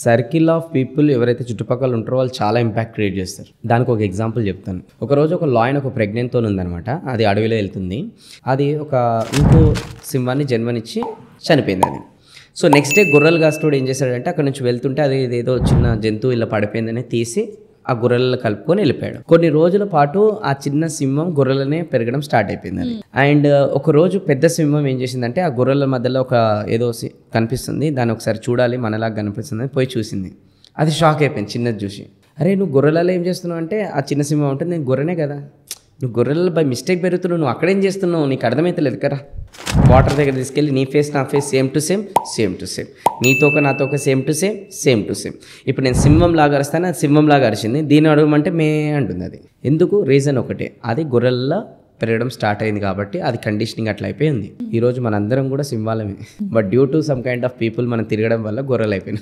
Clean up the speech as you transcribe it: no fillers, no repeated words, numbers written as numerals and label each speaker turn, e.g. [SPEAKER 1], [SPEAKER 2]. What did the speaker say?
[SPEAKER 1] Circle of people ఎవరైతే చుట్టుపక్కల ఉంటారో వాళ్ళు చాలా ఇంపాక్ట్ క్రియేట్ చేస్తారు. దానికి ఒక ఎగ్జాంపుల్ చెప్తాను. ఒకరోజు ఒక లాయన్ ఒక ప్రెగ్నెంట్తో ఉందనమాట. అది అడవిలో వెళ్తుంది. అది ఒక ఇంకో సింహాన్ని జన్మనిచ్చి చనిపోయింది అది. సో నెక్స్ట్ డే గొర్రెలు కాస్తోడు ఏం చేశాడంటే అక్కడ నుంచి వెళ్తుంటే అది ఏదో చిన్న జంతువు ఇలా పడిపోయిందని తీసి ఆ గొర్రెలలో కలుపుకొని వెళ్ళిపోయాడు. కొన్ని రోజుల పాటు ఆ చిన్న సింహం గొర్రెలనే పెరగడం స్టార్ట్ అయిపోయింది. అండ్ ఒక రోజు పెద్ద సింహం ఏం చేసిందంటే ఆ గొర్రెల మధ్యలో ఒక ఏదో కనిపిస్తుంది, దాన్ని ఒకసారి చూడాలి మనలాగా కనిపిస్తుంది పోయి చూసింది. అది షాక్ అయిపోయింది చిన్నది చూసి. అరే నువ్వు గొర్రెలలో ఏం చేస్తున్నావు అంటే ఆ చిన్న సింహం ఉంటుంది, నేను గొర్రెనే కదా, నువ్వు గొర్రెలలో బై మిస్టేక్ పెరుగుతున్నావు, నువ్వు అక్కడేం చేస్తున్నావు, నీకు అర్థమైతలేదు కదా. వాటర్ దగ్గర తీసుకెళ్ళి నీ ఫేస్ నా face same to same, same to same, నీతోక నాతోక same to same, same to same. ఇప్పుడు నేను సింహం లాగా అరుస్తాను, అది సింహం లాగా అరిచింది. దీన్ని అడగమంటే మే అంటుంది. అది ఎందుకు? రీజన్ ఒకటే, అది గొర్రెల్లో పెరగడం స్టార్ట్ అయింది కాబట్టి అది కండిషనింగ్ అట్లా అయిపోయింది. ఈరోజు మనందరం కూడా సింహాలమే, but due to some kind of people మనం తిరగడం వల్ల గొర్రెలు అయిపోయినాయి.